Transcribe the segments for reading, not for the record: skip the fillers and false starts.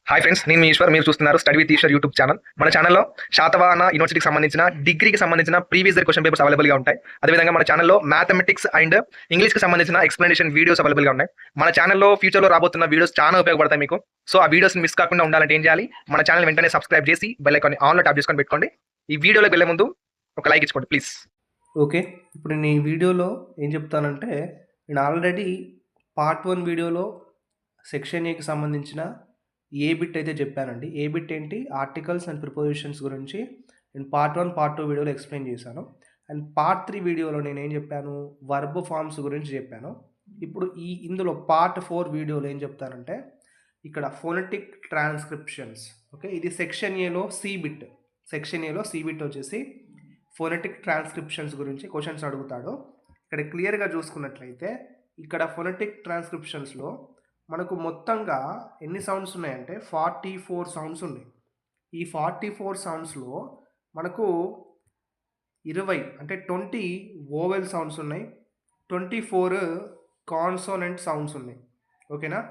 Hi friends, నేను మీ ఈశ్వర్. మీరు చూస్తున్నారు study with Eshwar YouTube channel. మన ఛానల్లో శాతవాహన యూనివర్సిటీకి సంబంధించిన డిగ్రీకి సంబంధించిన ప్రీవియస్ ఇయర్ క్వశ్చన్ పేపర్స్ అవైలబుల్గా ఉంటాయి. అదేవిధంగా మన ఛానల్లో మ్యాథమెటిక్స్ అండ్ ఇంగ్లీష్కి సంబంధించిన ఎక్స్ప్లెనేషన్ వీడియోస్ అవైలబుల్గా ఉన్నాయి. మన ఛానల్లో ఫ్యూచర్లో రాబోతున్న వీడియోస్ చాలా ఉపయోగపడతాయి మీకు. సో ఆ వీడియోస్ మిస్ కాకుండా ఉండాలంటే ఏం చేయాలి? మన ఛానల్ వెంటనే సబ్స్క్రైబ్ చేసి బెల్ ఐకాన్ ఆన్లో ట్యాప్ చేసుకొని పెట్టుకోండి. ఈ వీడియోలోకి వెళ్ళే ముందు ఒక లైక్ ఇచ్చుకోండి ప్లీజ్. ఓకే, ఇప్పుడు నేను ఈ వీడియోలో ఏం చెప్తానంటే, నేను ఆల్రెడీ పార్ట్ 1 వీడియోలో సెక్షన్ ఏకి సంబంధించిన ఏ బిట్ అయితే చెప్పానండి. ఏ బిట్ ఏంటి, ఆర్టికల్స్ అండ్ ప్రిపోజిషన్స్ గురించి నేను పార్ట్ 1 పార్ట్ 2 వీడియోలో ఎక్స్ప్లెయిన్ చేశాను. అండ్ పార్ట్ 3 వీడియోలో నేను ఏం చెప్పాను, వర్బ్ ఫార్మ్స్ గురించి చెప్పాను. ఇప్పుడు ఇందులో పార్ట్ 4 వీడియోలో ఏం చెప్తానంటే, ఇక్కడ ఫోనెటిక్ ట్రాన్స్క్రిప్షన్స్. ఓకే, ఇది సెక్షన్ ఏలో సి బిట్. సెక్షన్ ఏలో సి బిట్ వచ్చేసి ఫోనెటిక్ ట్రాన్స్క్రిప్షన్స్ గురించి క్వశ్చన్స్ అడుగుతాడు. ఇక్కడ క్లియర్గా చూసుకున్నట్లయితే, ఇక్కడ ఫోనెటిక్ ట్రాన్స్క్రిప్షన్స్లో మనకు మొత్తంగా ఎన్ని సౌండ్స్ ఉన్నాయంటే 44 సౌండ్స్ ఉన్నాయి. ఈ 44 సౌండ్స్లో మనకు 20 అంటే 20 వోవెల్ సౌండ్స్ ఉన్నాయి, 24 కాన్సోనెంట్ సౌండ్స్ ఉన్నాయి. ఓకేనా,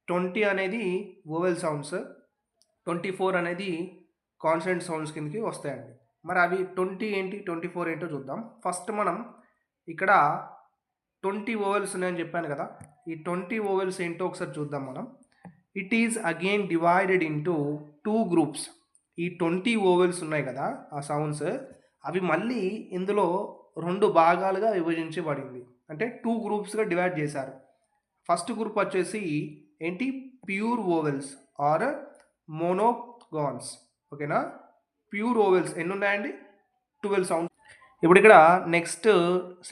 20 అనేది వోవెల్ సౌండ్స్, 24 అనేది కాన్సోనెంట్ సౌండ్స్ కిందకి వస్తాయండి. మరి అవి 20 ఏంటి, 24 ఏంటో చూద్దాం. ఫస్ట్ మనం ఇక్కడ 20 ఓవెల్స్ ఉన్నాయని చెప్పాను కదా, ఈ 20 ఓవెల్స్ ఏంటో ఒకసారి చూద్దాం మనం. It is again divided into 2 groups. ఈ 20 ఓవెల్స్ ఉన్నాయి కదా ఆ సౌండ్స్, అవి మళ్ళీ ఇందులో 2 భాగాలుగా విభజించబడింది. అంటే 2 గ్రూప్స్గా డివైడ్ చేశారు. ఫస్ట్ గ్రూప్ వచ్చేసి ఏంటి, ప్యూర్ ఓవెల్స్ ఆర్ మోనోగాన్స్. ఓకేనా, ప్యూర్ ఓవెల్స్ ఎన్ని ఉన్నాయండి, 12 సౌండ్స్. ఇప్పుడు ఇక్కడ నెక్స్ట్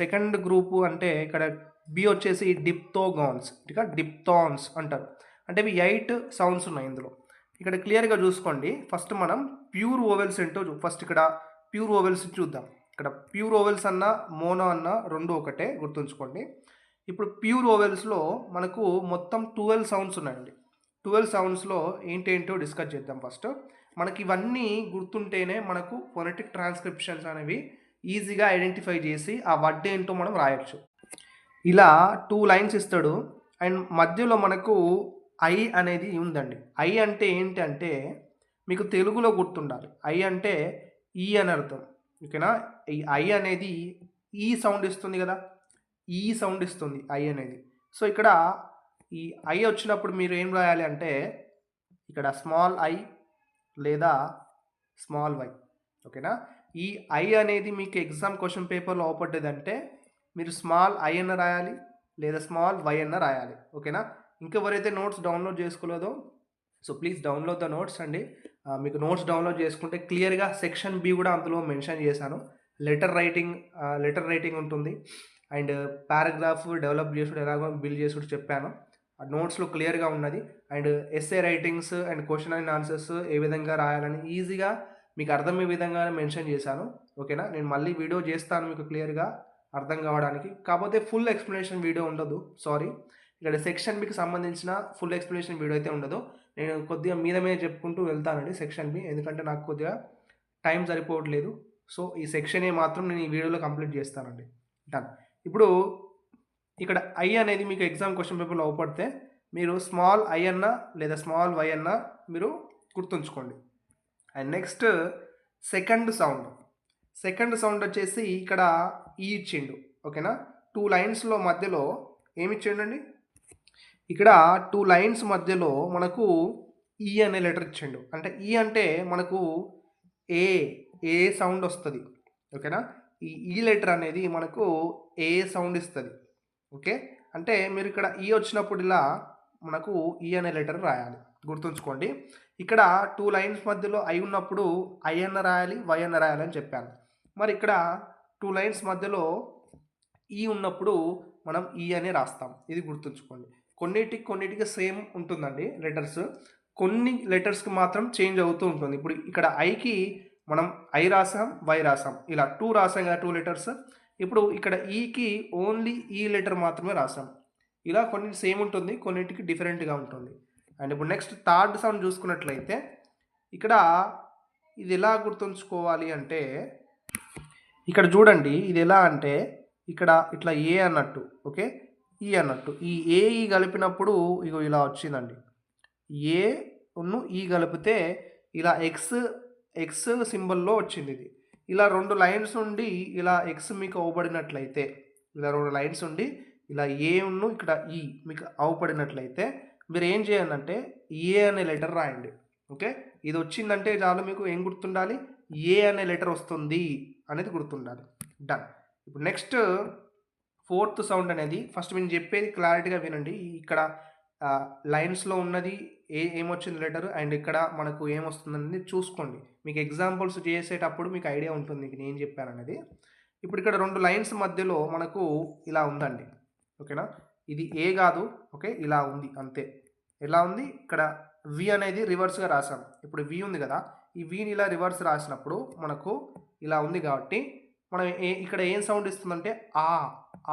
సెకండ్ గ్రూపు అంటే ఇక్కడ బి వచ్చేసి డిప్తోగాన్స్, ఇక డిప్థాన్స్ అంటారు. అంటే ఇవి 8 సౌండ్స్ ఉన్నాయి ఇందులో. ఇక్కడ క్లియర్గా చూసుకోండి. ఫస్ట్ మనం ప్యూర్ ఓవెల్స్ ఏంటో ఫస్ట్ ఇక్కడ ప్యూర్ ఓవెల్స్ చూద్దాం. ఇక్కడ ప్యూర్ ఓవెల్స్ అన్న మోనో అన్న రెండు ఒకటే, గుర్తుంచుకోండి. ఇప్పుడు ప్యూర్ ఓవెల్స్లో మనకు మొత్తం 12 సౌండ్స్ ఉన్నాయండి. 12 సౌండ్స్లో ఏంటేంటో డిస్కస్ చేద్దాం. ఫస్ట్ మనకి ఇవన్నీ గుర్తుంటేనే మనకు ఫోనెటిక్ ట్రాన్స్క్రిప్షన్స్ అనేవి ఈజీగా ఐడెంటిఫై చేసి ఆ వర్డ్ ఏంటో మనం రాయొచ్చు. ఇలా 2 లైన్స్ ఇస్తాడు అండ్ మధ్యలో మనకు ఐ అనేది ఉందండి. ఐ అంటే ఏంటి అంటే మీకు తెలుగులో గుర్తుండాలి. ఐ అంటే ఈ అని అర్థం. ఓకేనా, ఈ ఐ అనేది ఈ సౌండ్ ఇస్తుంది కదా, ఈ సౌండ్ ఇస్తుంది ఐ అనేది. సో ఇక్కడ ఈ ఐ వచ్చినప్పుడు మీరు ఏం రాయాలి అంటే, ఇక్కడ స్మాల్ ఐ లేదా స్మాల్ వై. ఓకేనా, ఈ ఐ అనేది మీకు ఎగ్జామ్ క్వశ్చన్ పేపర్లో అవపడ్డదంటే మీరు స్మాల్ ఐ అన్న రాయాలి లేదా స్మాల్ వై అన్న రాయాలి. ఓకేనా, ఇంకెవరైతే నోట్స్ డౌన్లోడ్ చేసుకోలేదో so please download the notes అండి. మీకు నోట్స్ డౌన్లోడ్ చేసుకుంటే క్లియర్గా సెక్షన్ బి కూడా అందులో మెన్షన్ చేశాను. లెటర్ రైటింగ్ ఉంటుంది అండ్ పారాగ్రాఫ్ డెవలప్ చేసుడు ఎలాగో బిల్డ్ చేసుడు చెప్పాను. ఆ నోట్స్లో క్లియర్గా ఉన్నది. And essay writings and question and answers ఏ విధంగా రాయాలని ఈజీగా మీకు అర్థమయ్యే విధంగా మెన్షన్ చేశాను. ఓకేనా, నేను మళ్ళీ వీడియో చేస్తాను మీకు క్లియర్గా అర్థం కావడానికి. కాకపోతే ఫుల్ ఎక్స్ప్లెనేషన్ వీడియో ఉండదు, సారీ. ఇక్కడ సెక్షన్ బికి సంబంధించిన ఫుల్ ఎక్స్ప్లెనేషన్ వీడియో అయితే ఉండదు. నేను కొద్దిగా మీద చెప్పుకుంటూ వెళ్తానండి సెక్షన్ బి, ఎందుకంటే నాకు కొద్దిగా టైం సరిపోవట్లేదు. సో ఈ సెక్షన్ ఏ మాత్రం నేను ఈ వీడియోలో కంప్లీట్ చేస్తానండి. డన్. ఇప్పుడు ఇక్కడ ఐ అనేది మీకు ఎగ్జామ్ క్వశ్చన్ పేపర్లో అవపడితే మీరు స్మాల్ ఐ అన్న లేదా స్మాల్ వై అన్న మీరు గుర్తుంచుకోండి. అండ్ నెక్స్ట్ సెకండ్ సౌండ్ వచ్చేసి ఇక్కడ ఈ ఇచ్చిండు. ఓకేనా, 2 లైన్స్లో మధ్యలో ఏమి ఇచ్చిండండి, ఇక్కడ 2 లైన్స్ మధ్యలో మనకు ఈ అనే లెటర్ ఇచ్చిండు. అంటే ఈ అంటే మనకు ఏ సౌండ్ వస్తుంది. ఓకేనా, ఈ లెటర్ అనేది మనకు ఏ సౌండ్ ఇస్తుంది. ఓకే, అంటే మీరు ఇక్కడ ఈ వచ్చినప్పుడు ఇలా మనకు ఈ అనే లెటర్ రాయాలి, గుర్తుంచుకోండి. ఇక్కడ 2 లైన్స్ మధ్యలో ఐ ఉన్నప్పుడు ఐ అన్న రాయాలి, వై అన్న రాయాలని చెప్పాను. మరి ఇక్కడ 2 లైన్స్ మధ్యలో ఈ ఉన్నప్పుడు మనం ఈ అనే రాస్తాం, ఇది గుర్తుంచుకోండి. కొన్నిటికి సేమ్ ఉంటుందండి లెటర్స్, కొన్ని లెటర్స్కి మాత్రం చేంజ్ అవుతూ ఉంటుంది. ఇప్పుడు ఇక్కడ ఐకి మనం ఐ రాసాం, వై రాసాం, ఇలా 2 రాసాం కదా 2 లెటర్స్. ఇప్పుడు ఇక్కడ ఈకి ఓన్లీ ఈ లెటర్ మాత్రమే రాసాం. ఇలా కొన్ని సేమ్ ఉంటుంది, కొన్నిటికి డిఫరెంట్గా ఉంటుంది. అండ్ ఇప్పుడు నెక్స్ట్ థర్డ్ సౌండ్ చూసుకున్నట్లయితే ఇక్కడ ఇది ఎలా గుర్తుంచుకోవాలి అంటే, ఇక్కడ చూడండి ఇది ఎలా అంటే ఇక్కడ ఇట్లా ఏ అన్నట్టు, ఓకే, ఈ అన్నట్టు, ఈ ఏ ఈ కలిపినప్పుడు ఇగో ఇలా వచ్చిందండి. ఏ ఉన్ను ఈ కలిపితే ఇలా ఎక్స్ సింబల్లో వచ్చింది ఇది. ఇలా 2 లైన్స్ ఉండి ఇలా ఎక్స్ మీకు అవ్వబడినట్లయితే, ఇలా 2 లైన్స్ ఉండి ఇలా ఏ ఉన్ను ఇక్కడ ఈ మీకు అవ్వబడినట్లయితే మీరు ఏం చేయాలంటే ఏ అనే లెటర్ రాయండి. ఓకే, ఇది వచ్చిందంటే చాలు మీకు ఏం గుర్తుండాలి, ఏ అనే లెటర్ వస్తుంది అనేది గుర్తుండాలి. డన్. ఇప్పుడు నెక్స్ట్ ఫోర్త్ సౌండ్ అనేది ఫస్ట్ నేను చెప్పేది క్లారిటీగా వినండి. ఇక్కడ లైన్స్లో ఉన్నది ఏమొచ్చింది లెటర్ అండ్ ఇక్కడ మనకు ఏమొస్తుందనేది చూసుకోండి. మీకు ఎగ్జాంపుల్స్ చేసేటప్పుడు మీకు ఐడియా ఉంటుంది మీకు నేను చెప్పాననేది. ఇప్పుడు ఇక్కడ 2 లైన్స్ మధ్యలో మనకు ఇలా ఉందండి. ఓకేనా, ఇది ఏ కాదు. ఓకే, ఇలా ఉంది అంతే. ఎలా ఉంది, ఇక్కడ వి అనేది రివర్స్గా రాసాం. ఇప్పుడు వి ఉంది కదా, ఈ విని ఇలా రివర్స్ రాసినప్పుడు మనకు ఇలా ఉంది కాబట్టి మనం ఇక్కడ ఏం సౌండ్ ఇస్తుందంటే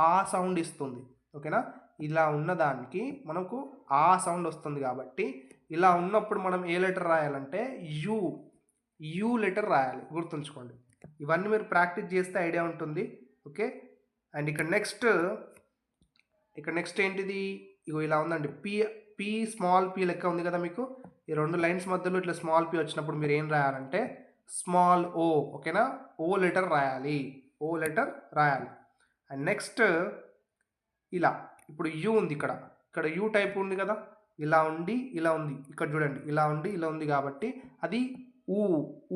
ఆ సౌండ్ ఇస్తుంది. ఓకేనా, ఇలా ఉన్నదానికి మనకు ఆ సౌండ్ వస్తుంది కాబట్టి ఇలా ఉన్నప్పుడు మనం ఏ లెటర్ రాయాలంటే యు లెటర్ రాయాలి, గుర్తుంచుకోండి. ఇవన్నీ మీరు ప్రాక్టీస్ చేస్తే ఐడియా ఉంటుంది. ఓకే, అండ్ ఇక్కడ నెక్స్ట్ ఏంటిది, ఇగో ఇలా ఉందండి. పి స్మాల్ పి లెక్క ఉంది కదా మీకు. ఈ 2 లైన్స్ మధ్యలో ఇట్లా స్మాల్ పి వచ్చినప్పుడు మీరు ఏం రాయాలంటే స్మాల్ ఓ. ఓకేనా, ఓ లెటర్ రాయాలి. అండ్ నెక్స్ట్ ఇలా ఇప్పుడు యూ ఉంది, ఇక్కడ యూ టైప్ ఉంది కదా, ఇలా ఉండి ఇలా ఉంది. ఇక్కడ చూడండి, ఇలా ఉండి ఇలా ఉంది కాబట్టి అది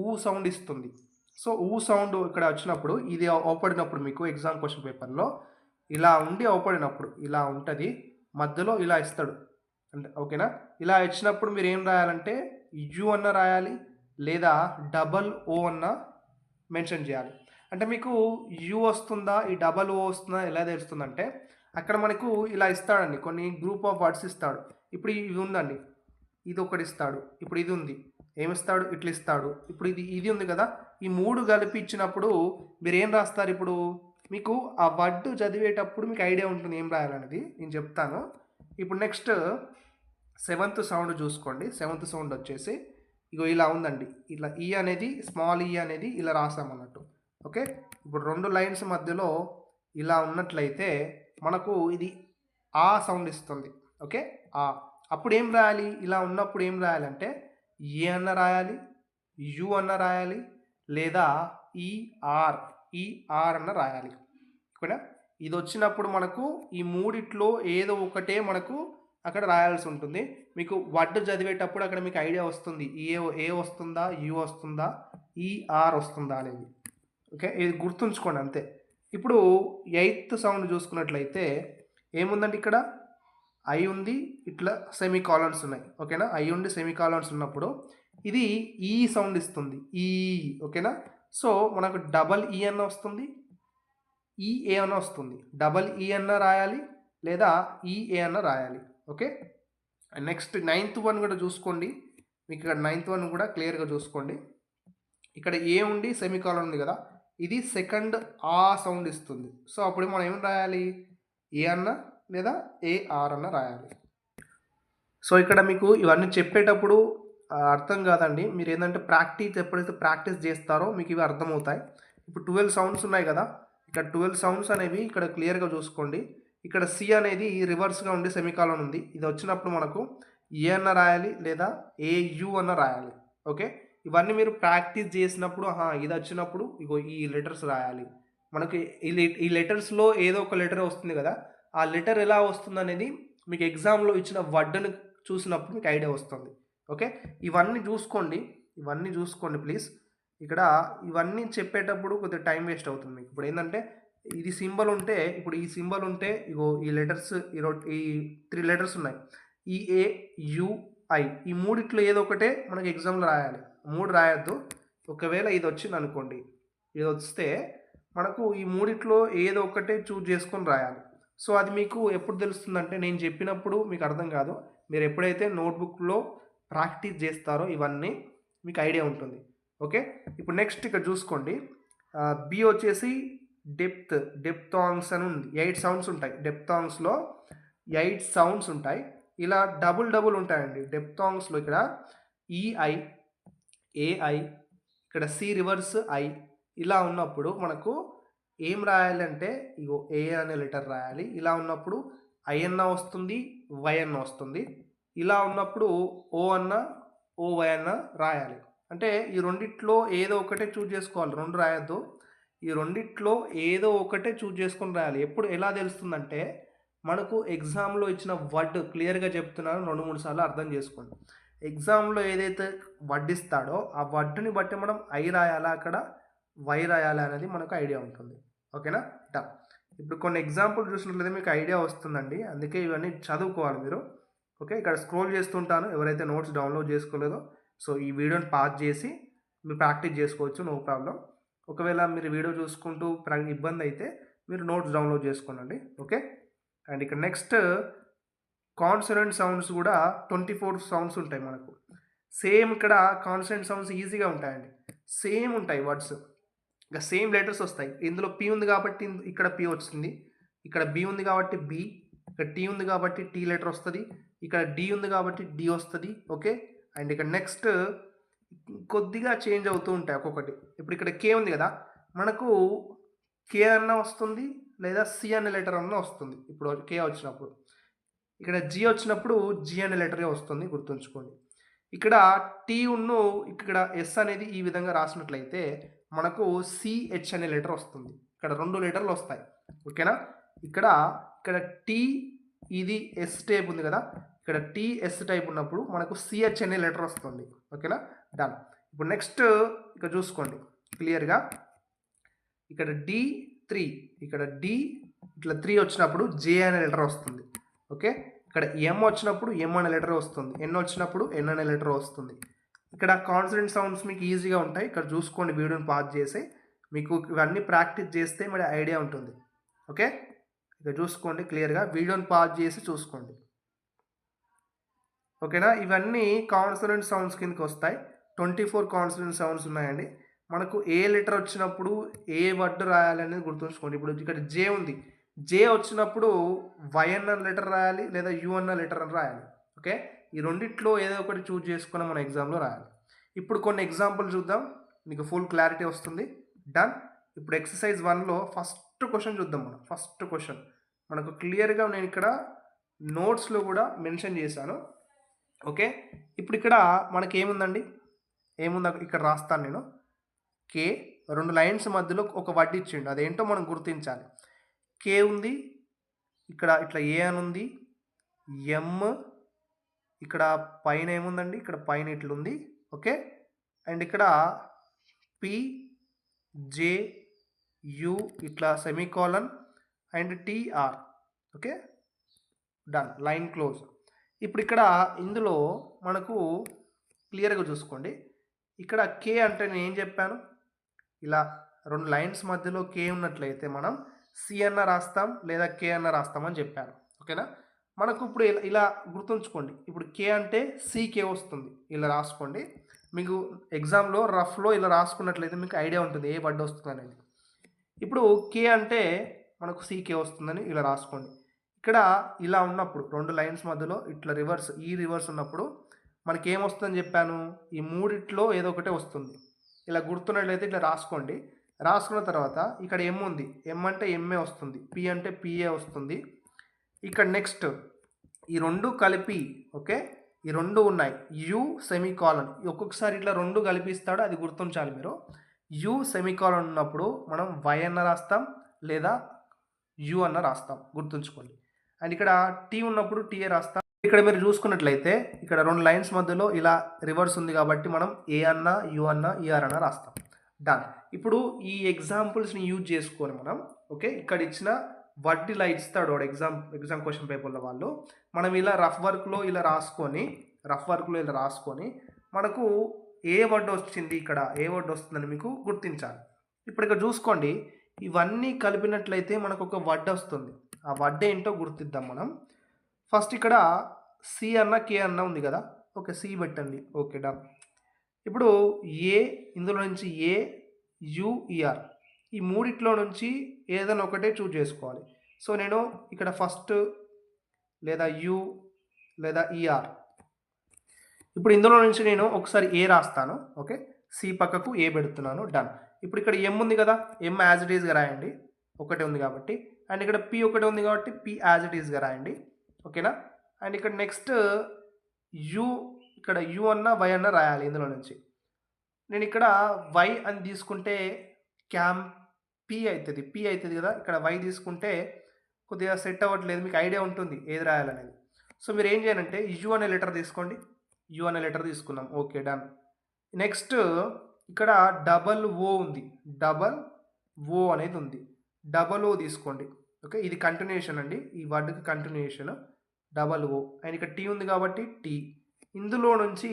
ఊ సౌండ్ ఇస్తుంది. సో ఊ సౌండ్ ఇక్కడ వచ్చినప్పుడు ఇది అవపడినప్పుడు మీకు ఎగ్జామ్ క్వశ్చన్ పేపర్లో ఇలా ఉండి అవపడినప్పుడు ఇలా ఉంటుంది, మధ్యలో ఇలా ఇస్తాడు అంటే. ఓకేనా, ఇలా ఇచ్చినప్పుడు మీరు ఏం రాయాలంటే యు అన్న రాయాలి లేదా డబల్ ఓ అన్న మెన్షన్ చేయాలి. అంటే మీకు యు వస్తుందా ఈ డబల్ ఓ వస్తుందా ఎలా తెలుస్తుందంటే అక్కడ మనకు ఇలా ఇస్తాడండి, కొన్ని గ్రూప్ ఆఫ్ వర్డ్స్ ఇస్తాడు. ఇప్పుడు ఇది ఉందండి, ఇది ఒకటి ఇస్తాడు. ఇప్పుడు ఇది ఉంది, ఏమిస్తాడు, ఇట్లా ఇస్తాడు. ఇప్పుడు ఇది ఉంది కదా, ఈ 3 కలిపి ఇచ్చినప్పుడు మీరు ఏం రాస్తారు. ఇప్పుడు మీకు ఆ వర్డ్ చదివేటప్పుడు మీకు ఐడియా ఉంటుంది ఏం రాయాలనేది నేను చెప్తాను. ఇప్పుడు నెక్స్ట్ 7th సౌండ్ చూసుకోండి. 7th సౌండ్ వచ్చేసి ఇగో ఇలా ఉందండి. ఇట్లా ఈ అనేది స్మాల్ ఈ అనేది ఇలా రాసామన్నట్టు. ఓకే, ఇప్పుడు 2 లైన్స్ మధ్యలో ఇలా ఉన్నట్లయితే మనకు ఇది ఆ సౌండ్ ఇస్తుంది. ఓకే, అప్పుడు ఏం రాయాలి, ఇలా ఉన్నప్పుడు ఏం రాయాలంటే ఏ అన్న రాయాలి, యు అన్న రాయాలి లేదా ఈఆర్ అన్న రాయాలి. ఓకేనా, ఇది వచ్చినప్పుడు మనకు ఈ మూడిట్లో ఏదో ఒకటే మనకు అక్కడ రాయాల్సి ఉంటుంది. మీకు వర్డ్ చదివేటప్పుడు అక్కడ మీకు ఐడియా వస్తుంది ఏ వస్తుందా, యు వస్తుందా, ఈఆర్ వస్తుందా అనేది. ఓకే, ఇది గుర్తుంచుకోండి అంతే. ఇప్పుడు 8th సౌండ్ చూసుకున్నట్లయితే ఏముందండి, ఇక్కడ ఐ ఉంది, ఇట్లా సెమీ కాలన్స్ ఉన్నాయి. ఓకేనా, ఐ ఉండి సెమీ కాలన్స్ ఉన్నప్పుడు ఇది ఈ సౌండ్ ఇస్తుంది, ఈ. ఓకేనా, సో మనకు డబల్ ఈ అన్న వస్తుంది, ఈఏ అన్న వస్తుంది. డబల్ ఈ అన్న రాయాలి లేదా ఈఏ అన్న రాయాలి. ఓకే, నెక్స్ట్ 9th వన్ కూడా చూసుకోండి. మీకు ఇక్కడ 9th వన్ కూడా క్లియర్గా చూసుకోండి. ఇక్కడ ఏ ఉండి సెమీకాలన్ ఉంది కదా, ఇది సెకండ్ ఆ సౌండ్ ఇస్తుంది. సో అప్పుడు మనం ఏం రాయాలి, ఏ అన్న లేదా ఏఆర్ అన్న రాయాలి. సో ఇక్కడ మీకు ఇవన్నీ చెప్పేటప్పుడు అర్థం కాదండి. మీరు ఏంటంటే ఎప్పుడైతే ప్రాక్టీస్ చేస్తారో మీకు ఇవి అర్థమవుతాయి. ఇప్పుడు 12 సౌండ్స్ ఉన్నాయి కదా, ఇక్కడ 12 సౌండ్స్ అనేవి ఇక్కడ క్లియర్గా చూసుకోండి. ఇక్కడ సి అనేది రివర్స్గా ఉండి సెమీకాలన్ ఉంది. ఇది వచ్చినప్పుడు మనకు ఏ అన్న రాయాలి లేదా ఏయు అన్న రాయాలి. ఓకే, ఇవన్నీ మీరు ప్రాక్టీస్ చేసినప్పుడు ఇది వచ్చినప్పుడు ఇగో ఈ లెటర్స్ రాయాలి. మనకి ఈ లెటర్స్లో ఏదో ఒక లెటర్ వస్తుంది కదా, ఆ లెటర్ ఎలా వస్తుంది అనేది మీకు ఎగ్జామ్లో ఇచ్చిన వర్డ్ని చూసినప్పుడు మీకు ఐడియా వస్తుంది. ఓకే, ఇవన్నీ చూసుకోండి ప్లీజ్. ఇక్కడ ఇవన్నీ చెప్పేటప్పుడు కొద్దిగా టైం వేస్ట్ అవుతుంది మీకు. ఇప్పుడు ఏంటంటే ఇది సింబల్ ఉంటే, ఇప్పుడు ఈ సింబల్ ఉంటే ఇగో ఈ లెటర్స్ ఈ 3 లెటర్స్ ఉన్నాయి, ఈఏయుఐ. ఈ మూడిట్లో ఏదో ఒకటే మనకి ఎగ్జామ్లో రాయాలి. 3 రాయొద్దు. ఒకవేళ ఇది వచ్చింది అనుకోండి, ఇది వస్తే మనకు ఈ మూడిట్లో ఏదో ఒకటే చూజ్ చేసుకొని రాయాలి. సో అది మీకు ఎప్పుడు తెలుస్తుందంటే నేను చెప్పినప్పుడు మీకు అర్థం కాదు. మీరు ఎప్పుడైతే నోట్బుక్లో ప్రాక్టీస్ చేస్తారో ఇవన్నీ మీకు ఐడియా ఉంటుంది. ఓకే, ఇప్పుడు నెక్స్ట్ ఇక్కడ చూసుకోండి. బి వచ్చేసి డెప్తాంగ్స్ అని ఉంది. 8 సౌండ్స్ ఉంటాయి డెప్తాంగ్స్లో. 8 సౌండ్స్ ఉంటాయి. ఇలా డబుల్ ఉంటాయండి డెప్తాంగ్స్లో. ఇక్కడ ఈఐ, ఏఐ, ఇక్కడ సి రివర్స్ ఐ. ఇలా ఉన్నప్పుడు మనకు ఏం రాయాలంటే ఇగో ఏ అనే లెటర్ రాయాలి. ఇలా ఉన్నప్పుడు ఐ అన్న వస్తుంది, వై అన్న వస్తుంది. ఇలా ఉన్నప్పుడు ఓ అన్న, ఓవై అన్న రాయాలి. అంటే ఈ రెండిట్లో ఏదో ఒకటే చూజ్ చేసుకోవాలి. 2 రాయొద్దు. ఈ రెండిట్లో ఏదో ఒకటే చూజ్ చేసుకొని రాయాలి. ఎప్పుడు ఎలా తెలుస్తుందంటే మనకు ఎగ్జామ్‌లో ఇచ్చిన వర్డ్ క్లియర్‌గా చెప్తున్నాను 2, 3 సార్లు అర్థం చేసుకోండి. ఎగ్జామ్‌లో ఏదైతే వర్డ్ ఇస్తాడో ఆ వర్డ్‌ని బట్టి మనం ఐ రాయాలా అక్కడ, వై రాయాలా అనేది మనకు ఐడియా ఉంటుంది. ఓకేనా? డన్. ఇప్పుడు కొన్ని ఎగ్జాంపుల్ చూసినట్లయితే మీకు ఐడియా వస్తుందండి. అందుకే ఇవన్నీ చదువుకోవాలి మీరు. ఓకే. ఇక్కడ స్క్రోల్ చేస్తుంటాను. ఎవరైతే నోట్స్ డౌన్లోడ్ చేసుకోలేదో సో ఈ వీడియోని పాజ్ చేసి మీరు ప్రాక్టీస్ చేసుకోవచ్చు. No problem. ఒకవేళ మీరు వీడియో చూసుకుంటూ ఇబ్బంది అయితే మీరు నోట్స్ డౌన్లోడ్ చేసుకోనండి. ఓకే. అండ్ ఇక్కడ నెక్స్ట్ కాన్సనెంట్ సౌండ్స్ కూడా 24 సౌండ్స్ ఉంటాయి మనకు. సేమ్ ఇక్కడ కాన్సనెంట్ సౌండ్స్ ఈజీగా ఉంటాయండి. సేమ్ ఉంటాయి వర్డ్స్. ఇంకా సేమ్ లెటర్స్ వస్తాయి. ఇందులో పి ఉంది కాబట్టి ఇక్కడ పి వస్తుంది. ఇక్కడ బి ఉంది కాబట్టి బి. ఇక్కడ టీ ఉంది కాబట్టి టీ లెటర్ వస్తుంది. ఇక్కడ డి ఉంది కాబట్టి డి వస్తుంది. ఓకే. అండ్ ఇక్కడ నెక్స్ట్ కొద్దిగా చేంజ్ అవుతూ ఉంటాయి ఒక్కొక్కటి. ఇప్పుడు ఇక్కడ కే ఉంది కదా, మనకు కే అన్న వస్తుంది లేదా సి అనే లెటర్ అన్న వస్తుంది. ఇప్పుడు కే వచ్చినప్పుడు ఇక్కడ జి వచ్చినప్పుడు జి అనే లెటరే వస్తుంది, గుర్తుంచుకోండి. ఇక్కడ టీ ఉన్ను ఇక్కడ ఎస్ అనేది ఈ విధంగా రాసినట్లయితే మనకు సిహెచ్ అనే లెటర్ వస్తుంది. ఇక్కడ 2 లెటర్లు వస్తాయి. ఓకేనా? ఇక్కడ టీ ఇది ఎస్ టైప్ ఉంది కదా, ఇక్కడ టీ ఎస్ టైప్ ఉన్నప్పుడు మనకు సిహెచ్ అనే లెటర్ వస్తుంది. ఓకేనా? డన్. ఇప్పుడు నెక్స్ట్ ఇక్కడ చూసుకోండి క్లియర్గా. ఇక్కడ D3 ఇక్కడ డి ఇట్లా 3 వచ్చినప్పుడు జే అనే లెటర్ వస్తుంది. ఓకే. ఇక్కడ ఎం వచ్చినప్పుడు ఎం అనే లెటర్ వస్తుంది. ఎన్ వచ్చినప్పుడు ఎన్ అనే లెటర్ వస్తుంది. ఇక్కడ కాన్సనెంట్ సౌండ్స్ మీకు ఈజీగా ఉంటాయి. ఇక్కడ చూసుకోండి, వీడియోని పాజ్ చేసి మీకు ఇవన్నీ ప్రాక్టీస్ చేస్తే మరి ఐడియా ఉంటుంది. ఓకే. ఇక్కడ చూసుకోండి క్లియర్గా, వీడియోని పాజ్ చేసి చూసుకోండి. ఓకేనా? ఇవన్నీ కాన్సనెంట్ సౌండ్స్ కిందకి వస్తాయి. 24 కాన్సనెంట్ సౌండ్స్ ఉన్నాయండి. మనకు ఏ లెటర్ వచ్చినప్పుడు ఏ వర్డ్ రాయాలనేది గుర్తుంచుకోండి. ఇప్పుడు ఇక్కడ జే ఉంది, జే వచ్చినప్పుడు వై అన్న లెటర్ రాయాలి లేదా యు అన్న లెటర్ అని రాయాలి. ఓకే. ఈ రెండిట్లో ఏదో ఒకటి చూజ్ చేసుకుని మనం ఎగ్జామ్లో రాయాలి. ఇప్పుడు కొన్ని ఎగ్జాంపుల్ చూద్దాం, మీకు ఫుల్ క్లారిటీ వస్తుంది. డన్. ఇప్పుడు ఎక్సర్సైజ్ 1లో ఫస్ట్ క్వశ్చన్ చూద్దాం. మనం ఫస్ట్ క్వశ్చన్ మనకు క్లియర్గా నేను ఇక్కడ నోట్స్లో కూడా మెన్షన్ చేశాను. ఓకే. ఇప్పుడు ఇక్కడ మనకి ఏముందండి, ఏముంది ఇక్కడ రాస్తాను నేను. కే 2 లైన్స్ మధ్యలో ఒక వర్డ్ ఇచ్చిండు, అదేంటో మనం గుర్తించాలి. కే ఉంది, ఇక్కడ ఇట్లా ఏ అని ఉంది, ఎమ్ ఇక్కడ పైన ఏముందండి, ఇక్కడ పైన ఇట్లుంది. ఓకే. అండ్ ఇక్కడ పి జే యు ఇట్లా semicolon and TR. Okay. Done. Line close. ఇప్పుడు ఇక్కడ ఇందులో మనకు క్లియర్గా చూసుకోండి. ఇక్కడ కే అంటే నేను ఏం చెప్పాను, ఇలా 2 లైన్స్ మధ్యలో కే ఉన్నట్లయితే మనం సి అన్న రాస్తాం లేదా కే అన్న రాస్తామని చెప్పాను. ఓకేనా? మనకు ఇప్పుడు ఇలా గుర్తుంచుకోండి. ఇప్పుడు కే అంటే సికే వస్తుంది, ఇలా రాసుకోండి. మీకు ఎగ్జామ్లో రఫ్లో ఇలా రాసుకున్నట్లయితే మీకు ఐడియా ఉంటుంది ఏ వర్డ్ వస్తుంది అనేది. ఇప్పుడు కే అంటే మనకు సికే వస్తుందని ఇలా రాసుకోండి. ఇక్కడ ఇలా ఉన్నప్పుడు 2 లైన్స్ మధ్యలో ఇట్లా రివర్స్, ఈ రివర్స్ ఉన్నప్పుడు మనకి ఏమొస్తుందని చెప్పాను, ఈ మూడిట్లో ఏదో ఒకటే వస్తుంది. ఇలా గుర్తున్నట్లయితే ఇట్లా రాసుకోండి. రాసుకున్న తర్వాత ఇక్కడ ఎమ్ ఉంది, ఎమ్ అంటే ఎంఏ వస్తుంది, పి అంటే పిఏ వస్తుంది. ఇక్కడ నెక్స్ట్ ఈ 2 కలిపి, ఓకే, ఈ 2 ఉన్నాయి, యు సెమీకాలన్. ఒక్కొక్కసారి ఇట్లా 2 కలిపిస్తాడు, అది గుర్తుంచాలి మీరు. యు సెమీకాలన్ ఉన్నప్పుడు మనం వై అన్న రాస్తాం లేదా యు అన్న రాస్తాం, గుర్తుంచుకోండి. అండ్ ఇక్కడ టీ ఉన్నప్పుడు టీఏ రాస్తాం. ఇక్కడ మీరు చూసుకున్నట్లయితే ఇక్కడ 2 లైన్స్ మధ్యలో ఇలా రివర్స్ ఉంది కాబట్టి మనం ఏ అన్న యు అన్న ఈఆర్ అన్న రాస్తాం. డన్. ఇప్పుడు ఈ ఎగ్జాంపుల్స్ని యూజ్ చేసుకొని మనం, ఓకే, ఇక్కడ ఇచ్చిన వర్డ్ ఇలా ఇస్తాడు వాడు ఎగ్జామ్ క్వశ్చన్ పేపర్లో వాళ్ళు, మనం ఇలా రఫ్ వర్క్లో ఇలా రాసుకొని మనకు ఏ వర్డ్ వచ్చింది, ఇక్కడ ఏ వర్డ్ వస్తుందని మీకు గుర్తించాలి. ఇప్పుడు ఇక్కడ చూసుకోండి, ఇవన్నీ కలిపినట్లయితే మనకు ఒక వర్డ్ వస్తుంది. ఆ వర్డ్ ఏంటో గుర్తిద్దాం మనం. ఫస్ట్ ఇక్కడ సి అన్న కే అన్న ఉంది కదా, ఓకే, సి పెట్టండి. Okay, done. ఇప్పుడు ఏ, ఇందులో నుంచి ఏ యుఈఆర్, ఈ మూడిట్లో నుంచి ఏదైనా ఒకటే చూజ్ చేసుకోవాలి. సో నేను ఇక్కడ ఫస్ట్ లేదా యు లేదా ఈఆర్, ఇప్పుడు ఇందులో నుంచి నేను ఒకసారి ఏ రాస్తాను. ఓకే, సి పక్కకు ఏ పెడుతున్నాను. డన్. ఇప్పుడు ఇక్కడ ఎం ఉంది కదా, ఎం యాజ్ ఇట్ ఈస్గా రాయండి, ఒకటే ఉంది కాబట్టి. అండ్ ఇక్కడ పి ఒకటే ఉంది కాబట్టి పి యాజ్ ఇట్ ఈస్గా రాయండి. ఓకేనా? అండ్ ఇక్కడ నెక్స్ట్ యు ఇక్కడ యు అన్న వై అన్న రాయాలి ఇందులో నుంచి. నేను ఇక్కడ వై అని తీసుకుంటే క్యామ్ పి అవుతుంది, పి అవుతుంది కదా. ఇక్కడ వై తీసుకుంటే కొద్దిగా సెట్ అవ్వట్లేదు, మీకు ఐడియా ఉంటుంది ఏది రాయాలనేది. సో మీరు ఏం చేయాలంటే యు అనే లెటర్ తీసుకోండి, యు అనే లెటర్ తీసుకున్నాం, ఓకే డన్. నెక్స్ట్ ఇక్కడ డబల్ ఓ ఉంది, డబల్ ఓ అనేది ఉంది, డబల్ ఓ తీసుకోండి. ఓకే, ఇది కంటిన్యూషన్ అండి, ఈ వర్డ్కి కంటిన్యూషన్ డబల్ ఓ. అండ్ ఇక్కడ టీ ఉంది కాబట్టి టీ. ఇందులో నుంచి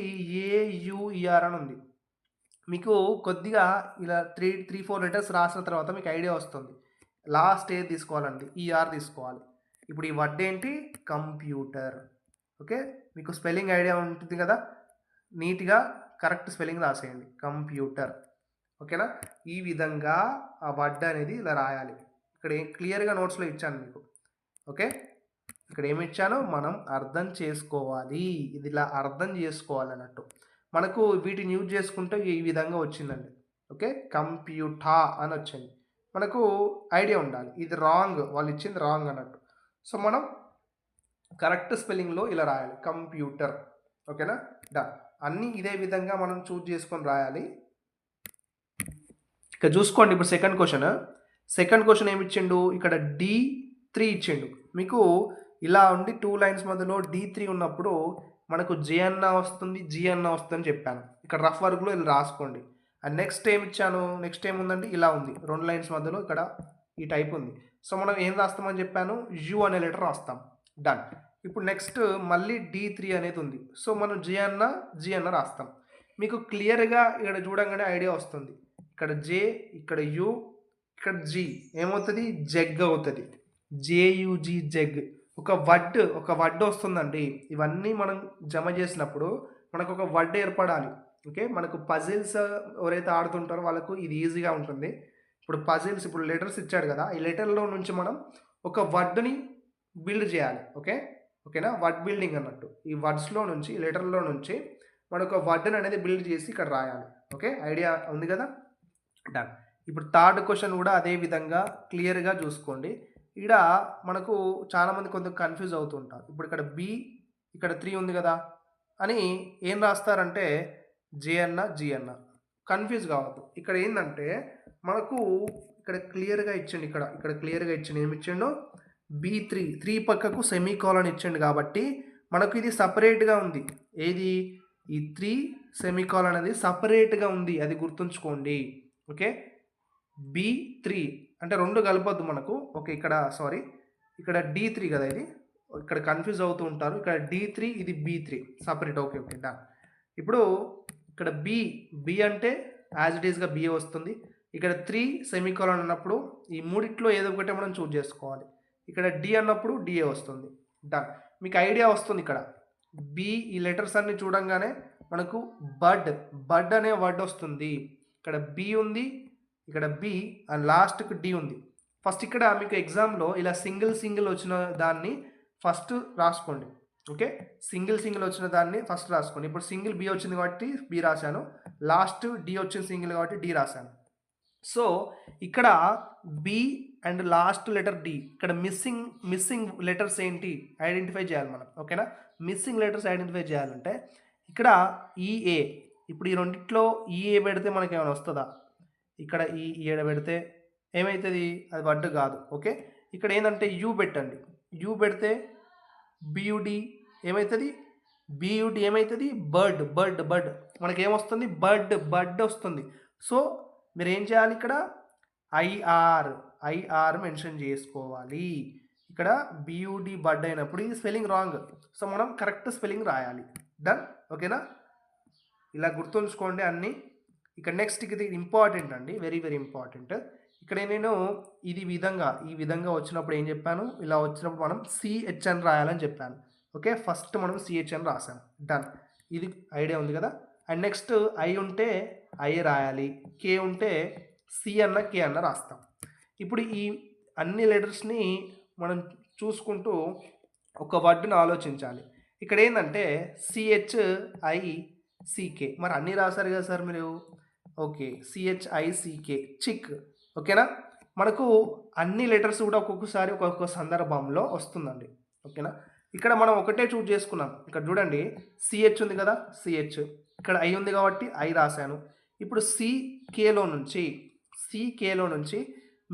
ఏయుఈఆర్ అని ఉంది. మీకు కొద్దిగా ఇలా 3-4 లెటర్స్ రాసిన తర్వాత మీకు ఐడియా వస్తుంది లాస్ట్ ఏది తీసుకోవాలండి, ఈఆర్ తీసుకోవాలి. ఇప్పుడు ఈ వర్డ్ ఏంటి, కంప్యూటర్. ఓకే, మీకు స్పెల్లింగ్ ఐడియా ఉంటుంది కదా, నీట్గా కరెక్ట్ స్పెల్లింగ్ రాసేయండి, కంప్యూటర్. ఓకేనా, ఈ విధంగా ఆ వర్డ్ అనేది ఇలా రాయాలి. ఇక్కడ క్లియర్గా నోట్స్లో ఇచ్చాను మీకు. ఓకే, ఇక్కడ ఏమి ఇచ్చానో మనం అర్థం చేసుకోవాలి, ఇది ఇలా అర్థం చేసుకోవాలన్నట్టు. మనకు వీటిని యూజ్ చేసుకుంటే ఈ విధంగా వచ్చిందండి. ఓకే, కంప్యూటా అని వచ్చింది, మనకు ఐడియా ఉండాలి ఇది రాంగ్, వాళ్ళు ఇచ్చింది రాంగ్ అన్నట్టు. సో మనం కరెక్ట్ స్పెల్లింగ్లో ఇలా రాయాలి, కంప్యూటర్. ఓకేనా, డన్. అన్నీ ఇదే విధంగా మనం చూజ్ చేసుకొని రాయాలి. ఇక్కడ చూసుకోండి, ఇప్పుడు సెకండ్ క్వశ్చన్ ఏమి ఇచ్చిండు, ఇక్కడ D3 ఇచ్చిండు. మీకు ఇలా ఉండి 2 లైన్స్ మధ్యలో D3 ఉన్నప్పుడు మనకు జే అన్న వస్తుంది, జీ అన్న వస్తుందని చెప్పాను. ఇక్కడ రఫ్ వర్క్లో ఇలా రాసుకోండి. అండ్ నెక్స్ట్ ఏమి ఇచ్చాను, నెక్స్ట్ ఏముందండి, ఇలా ఉంది 2 లైన్స్ మధ్యలో ఇక్కడ ఈ టైప్ ఉంది. సో మనం ఏం రాస్తామని చెప్పాను, యు అనే లెటర్ రాస్తాం, డన్. ఇప్పుడు నెక్స్ట్ మళ్ళీ D3 అనేది ఉంది, సో మనం జే అన్న జీ అన్న రాస్తాం. మీకు క్లియర్గా ఇక్కడ చూడంగానే ఐడియా వస్తుంది. ఇక్కడ జే, ఇక్కడ యు, ఇక్కడ జీ ఏమవుతుంది, జగ్ అవుతుంది, జేయుజీ జగ్. ఒక వర్డ్ వస్తుందండి. ఇవన్నీ మనం జమ చేసినప్పుడు మనకు ఒక వర్డ్ ఏర్పడాలి. ఓకే, మనకు పజిల్స్ ఎవరైతే ఆడుతుంటారో వాళ్ళకు ఇది ఈజీగా ఉంటుంది. ఇప్పుడు పజిల్స్, ఇప్పుడు లెటర్స్ ఇచ్చాడు కదా, ఈ లెటర్లో నుంచి మనం ఒక వర్డ్ని బిల్డ్ చేయాలి. ఓకేనా, వర్డ్ బిల్డింగ్ అన్నట్టు. ఈ వర్డ్స్లో నుంచి, ఈ లెటర్లో నుంచి మనం ఒక వర్డ్ని అనేది బిల్డ్ చేసి ఇక్కడ రాయాలి. ఓకే, ఐడియా ఉంది కదా, డన్. ఇప్పుడు థర్డ్ క్వశ్చన్ కూడా అదే విధంగా క్లియర్గా చూసుకోండి. ఇక్కడ మనకు చాలామంది కొంచెం కన్ఫ్యూజ్ అవుతుంటారు. ఇప్పుడు ఇక్కడ బి, ఇక్కడ 3 ఉంది కదా అని ఏం రాస్తారంటే జే అన్న జీ అన్న, కన్ఫ్యూజ్ కావద్దు. ఇక్కడ ఏంటంటే మనకు ఇక్కడ క్లియర్గా ఇచ్చిండు, ఇక్కడ క్లియర్గా ఇచ్చిండు, ఏమి ఇచ్చిండు, B3 పక్కకు సెమీకోలన్ ఇచ్చిండు కాబట్టి మనకు ఇది సపరేట్గా ఉంది. ఏది, ఈ 3 సెమీకోలన్ అనేది సపరేట్గా ఉంది, అది గుర్తుంచుకోండి. ఓకే, B3 అంటే 2 కలపొద్దు మనకు. ఓకే, ఇక్కడ D3 కదా, ఇది ఇక్కడ కన్ఫ్యూజ్ అవుతూ ఉంటారు. ఇక్కడ D3, ఇది B3 సపరేట్. Okay, done. ఇప్పుడు ఇక్కడ బి అంటే యాజ్ ఇట్ ఈస్గా బిఏ వస్తుంది. ఇక్కడ 3 సెమీకోలన్ అన్నప్పుడు ఈ మూడిట్లో ఏదో ఒకటే మనం చూజ్ చేసుకోవాలి. ఇక్కడ డి అన్నప్పుడు డిఏ వస్తుంది, డన్. మీకు ఐడియా వస్తుంది. ఇక్కడ బి, ఈ లెటర్స్ అన్ని చూడంగానే మనకు బడ్ అనే వర్డ్ వస్తుంది. ఇక్కడ బి ఉంది, ఇక్కడ బి అండ్ లాస్ట్కి డి ఉంది. ఫస్ట్ ఇక్కడ మీకు ఎగ్జామ్లో ఇలా సింగిల్ వచ్చిన దాన్ని ఫస్ట్ రాసుకోండి. ఓకే, సింగిల్ వచ్చిన దాన్ని ఫస్ట్ రాసుకోండి. ఇప్పుడు సింగిల్ బి వచ్చింది కాబట్టి బి రాశాను, లాస్ట్ డి వచ్చింది సింగిల్ కాబట్టి డి రాశాను. సో ఇక్కడ B and last letter D, ఇక్కడ మిస్సింగ్ లెటర్స్ ఏంటి ఐడెంటిఫై చేయాలి మనం. ఓకేనా, మిస్సింగ్ లెటర్స్ ఐడెంటిఫై చేయాలంటే ఇక్కడ ఈఏ, ఇప్పుడు ఈ రెండిట్లో ఈఏ పెడితే మనకి ఏమైనా వస్తుందా, ఇక్కడ ఈ ఏడ పెడితే ఏమవుతుంది, అది వర్డ్ కాదు. ఓకే, ఇక్కడ ఏంటంటే యూ పెట్టండి, యూ పెడితే బియుడి ఏమవుతుంది, బియుడి ఏమవుతుంది, బర్డ్ మనకి ఏమొస్తుంది, బర్డ్ వస్తుంది. సో మీరు ఏం చేయాలి, ఇక్కడ ఐఆర్ మెన్షన్ చేసుకోవాలి. ఇక్కడ బియుడి బర్డ్ అయినప్పుడు ఇది స్పెల్లింగ్ రాంగ్, సో మనం కరెక్ట్ స్పెల్లింగ్ రాయాలి, డన్. ఓకేనా, ఇలా గుర్తుంచుకోండి అన్నీ. ఇక్కడ నెక్స్ట్ ఇది ఇంపార్టెంట్ అండి, వెరీ ఇంపార్టెంట్. ఇక్కడ నేను ఈ విధంగా వచ్చినప్పుడు ఏం చెప్పాను, ఇలా వచ్చినప్పుడు మనం సిహెచ్ఎన్ రాయాలని చెప్పాను. ఓకే, ఫస్ట్ మనం సిహెచ్ఎన్ రాసాం, డన్. ఇది ఐడియా ఉంది కదా. అండ్ నెక్స్ట్ ఐ ఉంటే ఐ రాయాలి, కే ఉంటే సి అన్న కే అన్న రాస్తాం. ఇప్పుడు ఈ అన్ని లెటర్స్ని మనం చూసుకుంటూ ఒక వర్డ్ని ఆలోచించాలి. ఇక్కడ ఏంటంటే CHICK, మరి అన్నీ రాశారు కదా సార్ మీరు. ఓకే, CHICK, చిక్. ఓకేనా, మనకు అన్ని లెటర్స్ కూడా ఒక్కొక్కసారి ఒక్కొక్క సందర్భంలో వస్తుందండి. ఓకేనా, ఇక్కడ మనం ఒకటే చూజ్ చేసుకున్నాం. ఇక్కడ చూడండి సిహెచ్ ఉంది కదా, సిహెచ్ ఇక్కడ ఐ ఉంది కాబట్టి ఐ రాశాను. ఇప్పుడు సికేలో నుంచి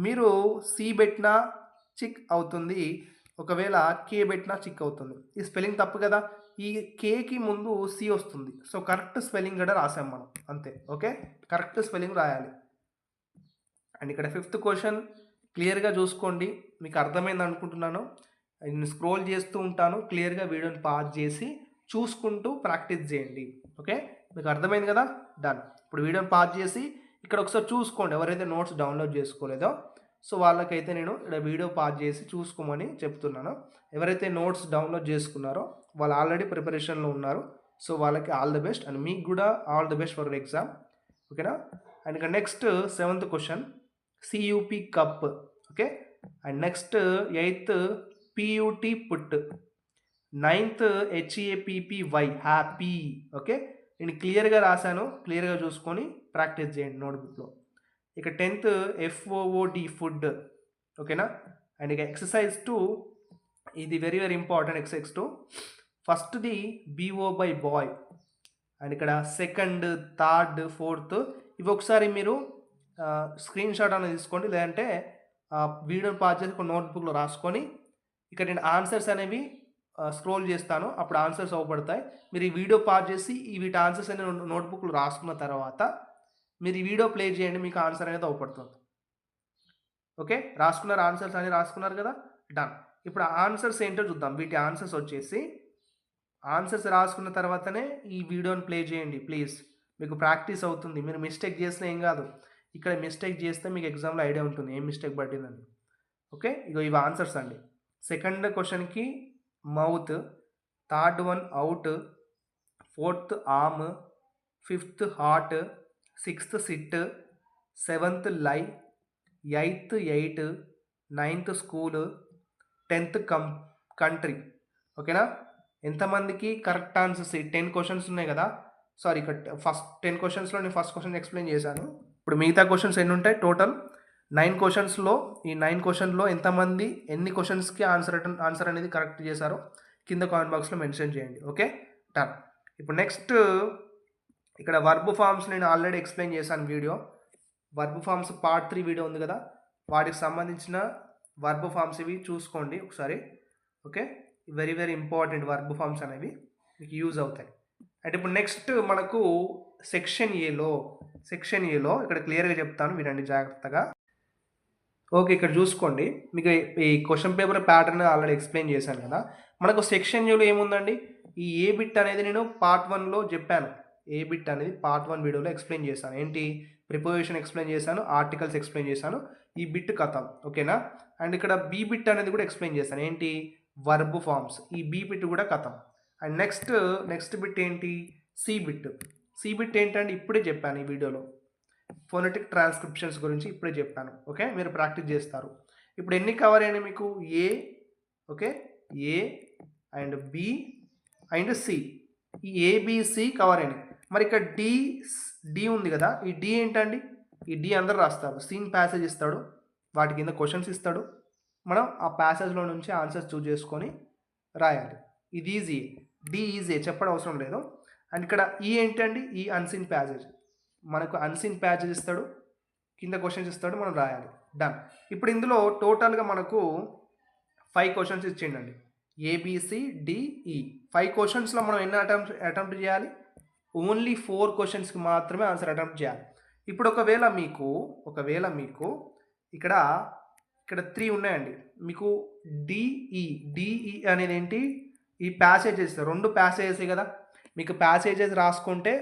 మీరు సి పెట్టినా చిక్ అవుతుంది, ఒకవేళ కే పెట్టినా చిక్ అవుతుంది. ఈ స్పెల్లింగ్ తప్పు కదా, ఈ కేకి ముందు సి వస్తుంది. సో కరెక్ట్ స్పెల్లింగ్ కూడా రాసాం మనం, అంతే. ఓకే, కరెక్ట్ స్పెల్లింగ్ రాయాలి. అండ్ ఇక్కడ 5th క్వశ్చన్ క్లియర్గా చూసుకోండి, మీకు అర్థమైంది అనుకుంటున్నాను. నేను స్క్రోల్ చేస్తూ ఉంటాను, క్లియర్గా వీడియోని పాజ్ చేసి చూసుకుంటూ ప్రాక్టీస్ చేయండి. ఓకే, మీకు అర్థమైంది కదా, డన్. ఇప్పుడు వీడియోని పాజ్ చేసి ఇక్కడ ఒకసారి చూసుకోండి, ఎవరైతే నోట్స్ డౌన్లోడ్ చేసుకోలేదో సో వాళ్ళకైతే నేను ఇక్కడ వీడియో పాజ్ చేసి చూసుకోమని చెప్తున్నాను. ఎవరైతే నోట్స్ డౌన్లోడ్ చేసుకున్నారో వాళ్ళు ఆల్రెడీ ప్రిపరేషన్లో ఉన్నారు, సో వాళ్ళకి ఆల్ ది బెస్ట్, అండ్ మీకు కూడా all the best for exam. ఓకేనా. అండ్ ఇక next 7th question C U P cup. Okay, and next 8th P U T put, 9th H A P P Y happy. Okay, నేను క్లియర్గా రాశాను, క్లియర్గా చూసుకొని ప్రాక్టీస్ చేయండి నోట్బుక్లో. ఇక 10th ఎఫ్ఓఓడి ఫుడ్. ఓకేనా. అండ్ ఇక ఎక్సర్సైజ్ 2, ఇది వెరీ వెరీ ఇంపార్టెంట్. ఎక్సర్సైజ్ 2 ఫస్ట్ది బీఓ బై బాయ్, అండ్ ఇక్కడ 2nd, 3rd, 4th ఇవి ఒకసారి మీరు స్క్రీన్ షాట్ అనేది తీసుకోండి, లేదంటే వీడియోని పాజ్ చేసి ఒక నోట్బుక్లో రాసుకొని ఇక్కడ నేను ఆన్సర్స్ అనేవి స్క్రోల్ చేస్తాను, అప్పుడు ఆన్సర్స్ అవపడతాయి. మీరు ఈ వీడియో పాజ్ చేసి వీటి ఆన్సర్స్ అనేవి నోట్బుక్లో రాసుకున్న తర్వాత మీరు ఈ వీడియో ప్లే చేయండి, మీకు ఆన్సర్ అనేది అవపడుతుంది. ఓకే, రాసుకున్నారు, ఆన్సర్స్ అనేవి రాసుకున్నారు కదా, డన్. ఇప్పుడు ఆన్సర్స్ ఏంటో చూద్దాం. వీటి ఆన్సర్స్ వచ్చేసి, ఆన్సర్స్ రాసుకున్న తర్వాతనే ఈ వీడియోని ప్లే చేయండి ప్లీజ్, మీకు ప్రాక్టీస్ అవుతుంది. మీరు మిస్టేక్ చేసినా ఏం కాదు, ఇక్కడ మిస్టేక్ చేస్తే మీకు ఎగ్జామ్లో ఐడియా ఉంటుంది ఏం మిస్టేక్ పట్టిందని. ఓకే, ఇగో ఇవి ఆన్సర్స్ అండి. 2nd క్వశ్చన్కి mouth, 3rd one out, 4th arm, 5th heart, 6th SIT, 7th లై, 8th eight, 9th school, 10th country. ఓకేనా. ఎంతమందికి కరెక్ట్ ఆన్సర్స్? 10 క్వశ్చన్స్ ఉన్నాయి కదా, సారీ ఇక్కడ ఫస్ట్ 10 క్వశ్చన్స్లో నేను ఫస్ట్ క్వశ్చన్ ఎక్స్ప్లెయిన్ చేశాను. ఇప్పుడు మిగతా క్వశ్చన్స్ ఎన్ని ఉంటాయి? టోటల్ 9 క్వశ్చన్స్లో, ఈ 9 క్వశ్చన్లో ఎంతమంది ఎన్ని క్వశ్చన్స్కి ఆన్సర్ అనేది కరెక్ట్ చేశారో కింద కామెంట్ బాక్స్లో మెన్షన్ చేయండి. Okay, done. ఇప్పుడు నెక్స్ట్ ఇక్కడ వర్బ్ ఫామ్స్ నేను ఆల్రెడీ ఎక్స్ప్లెయిన్ చేశాను video. Verb forms part 3 video ఉంది కదా, వాటికి సంబంధించిన వర్బ్ ఫామ్స్ ఇవి చూసుకోండి ఒకసారి. Okay, very very important verb forms అనేవి మీకు యూజ్ అవుతాయి. అంటే ఇప్పుడు నెక్స్ట్ మనకు సెక్షన్ ఏలో ఇక్కడ క్లియర్గా చెప్తాను, వినండి జాగ్రత్తగా. ఓకే, ఇక్కడ చూసుకోండి, మీకు ఈ question paper pattern already explain చేశాను కదా. మనకు సెక్షన్ ఏలో ఏముందండి, ఈ ఏ బిట్ అనేది నేను పార్ట్ 1లో చెప్పాను. ఏ బిట్ అనేది పార్ట్ 1 వీడియోలో ఎక్స్ప్లెయిన్ చేశాను. ఏంటి, ప్రిపోజిషన్ ఎక్స్ప్లెయిన్ చేశాను, ఆర్టికల్స్ ఎక్స్ప్లెయిన్ చేశాను, ఈ బిట్ కథం. ఓకేనా. అండ్ ఇక్కడ బీ బిట్ అనేది కూడా ఎక్స్ప్లెయిన్ చేశాను, ఏంటి, వర్బ్ ఫామ్స్. ఈ బీ బిట్ కూడా కథం. అండ్ నెక్స్ట్ బిట్ ఏంటి, సి బిట్ ఏంటంటే ఇప్పుడే చెప్పాను ఈ వీడియోలో, ఫోనెటిక్ ట్రాన్స్క్రిప్షన్స్ గురించి ఇప్పుడే చెప్పాను. ఓకే, మీరు ప్రాక్టీస్ చేస్తారు. ఇప్పుడు ఎన్ని కవర్ అయినాయి మీకు, A, okay, A and B and C, ఈ ఏబిసి కవర్ అయినాయి. మరి ఇక్కడ డి ఉంది కదా, ఈ డి ఏంటండి, ఈ డి అందరు రాస్తారు. సీన్ ప్యాసేజ్ ఇస్తాడు, వాటి కింద క్వశ్చన్స్ ఇస్తాడు, మనం ఆ ప్యాసేజ్లో నుంచి ఆన్సర్స్ చూస్ చేసుకొని రాయాలి. ఇది ఈజీ, డి ఈజీ, చెప్పడం అవసరం లేదు. అండ్ ఇక్కడ ఈ ఏంటండి, ఈ అన్సీన్ ప్యాసేజ్, మనకు అన్సీన్ ప్యాసేజ్ ఇస్తాడు, కింద క్వశ్చన్స్ ఇస్తాడు, మనం రాయాలి, డన్. ఇప్పుడు ఇందులో టోటల్గా మనకు 5 క్వశ్చన్స్ ఇచ్చిండండి, ఏబిసిడిఈ. 5 క్వశ్చన్స్లో మనం ఎన్ని అటెంప్ట్ చేయాలి, ఓన్లీ 4 క్వశ్చన్స్కి మాత్రమే ఆన్సర్ అటెంప్ట్ చేయాలి. ఇప్పుడు ఒకవేళ మీకు ఇక్కడ 3 ఉన్నాయండి, మీకు డిఈ అనేది ఏంటి, ఈ ప్యాసేజెస్ 2 ప్యాసేజెస్ కదా, మీకు ప్యాసేజెస్ రాసుకుంటే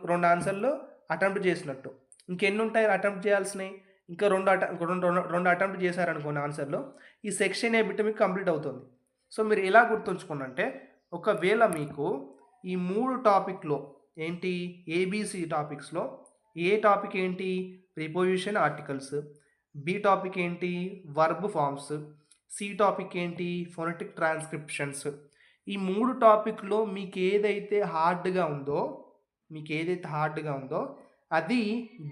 రెండు ఆన్సర్లు అటెంప్ట్ చేసినట్టు. ఇంకెన్ని ఉంటాయి అటెంప్ట్ చేయాల్సినవి, ఇంకా రెండు అటెంప్ట్ చేశారనుకోండి ఆన్సర్లో, ఈ సెక్షన్ ఏ బిట్ మీకు కంప్లీట్ అవుతుంది. సో మీరు ఎలా గుర్తుంచుకోండి, ఒకవేళ మీకు ఈ 3 టాపిక్లో ఏంటి, ఏబిసి టాపిక్స్లో ఏ టాపిక్ ఏంటి, ప్రిపోజిషన్ ఆర్టికల్స్, బి టాపిక్ ఏంటి, వర్బ్ ఫామ్స్, సి టాపిక్ ఏంటి, ఫోనెటిక్ ట్రాన్స్క్రిప్షన్స్. ఈ 3 టాపిక్లో మీకు ఏదైతే హార్డ్గా ఉందో అది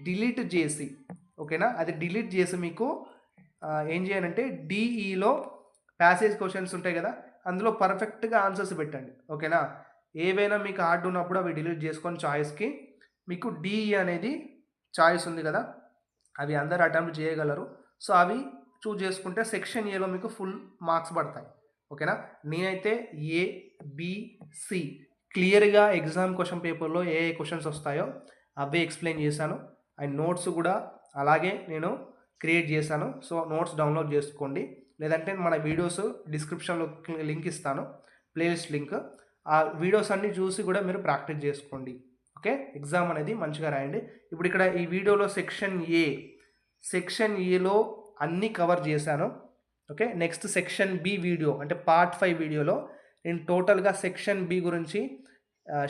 డిలీట్ చేసి, ఓకేనా, అది డిలీట్ చేసి మీకు ఏం చేయాలంటే డిఈలో ప్యాసేజ్ క్వశ్చన్స్ ఉంటాయి కదా, అందులో పర్ఫెక్ట్గా ఆన్సర్స్ పెట్టండి. ఓకేనా? ఏవైనా మీకు హార్డ్ ఉన్నప్పుడు అవి డిలీట్ చేసుకొని చాయిస్కి మీకు డిఈ అనేది చాయిస్ ఉంది కదా, అవి అందరు అటెంప్ట్ చేయగలరు. సో అవి చూజ్ చేసుకుంటే సెక్షన్ ఏలో మీకు ఫుల్ మార్క్స్ పడతాయి. ఓకేనా? నేనైతే ఏ బి సి క్లియర్గా ఎగ్జామ్ క్వశ్చన్ పేపర్లో ఏ ఏ క్వశ్చన్స్ వస్తాయో అవే ఎక్స్ప్లెయిన్ చేశాను. అండ్ నోట్స్ కూడా అలాగే నేను క్రియేట్ చేశాను. సో నోట్స్ డౌన్లోడ్ చేసుకోండి, లేదంటే మన వీడియోస్ డిస్క్రిప్షన్లో లింక్ ఇస్తాను, ప్లేలిస్ట్ లింక్. ఆ వీడియోస్ అన్నీ చూసి కూడా మీరు ప్రాక్టీస్ చేసుకోండి. ఓకే, ఎగ్జామ్ అనేది మంచిగా రాయండి. ఇప్పుడు ఇక్కడ ఈ వీడియోలో సెక్షన్ ఏలో అన్నీ కవర్ చేశాను. Okay, next section B video అంటే పార్ట్ 5 వీడియోలో నేను టోటల్గా సెక్షన్ బి గురించి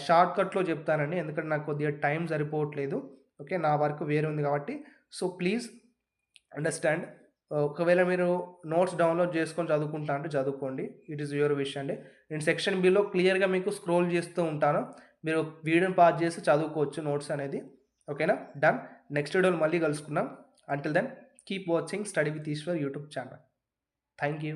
షార్ట్కట్లో చెప్తానండి, ఎందుకంటే నాకు కొద్దిగా టైం సరిపోవట్లేదు. ఓకే, నా వర్క్ వేరే ఉంది కాబట్టి. So please understand. ఒకవేళ మీరు నోట్స్ డౌన్లోడ్ చేసుకొని చదువుకుంటా అంటే చదువుకోండి, ఇట్ ఈస్ యువర్ విష్ అండి. నేను సెక్షన్ బిలో క్లియర్గా మీకు స్క్రోల్ చేస్తూ ఉంటాను, మీరు వీడియోని పాజ్ చేసి చదువుకోవచ్చు నోట్స్ అనేది. ఓకేనా? డన్. నెక్స్ట్ వీడియోలో మళ్ళీ కలుసుకుందాం. Until then keep watching study with Eshwar YouTube channel. Thank you.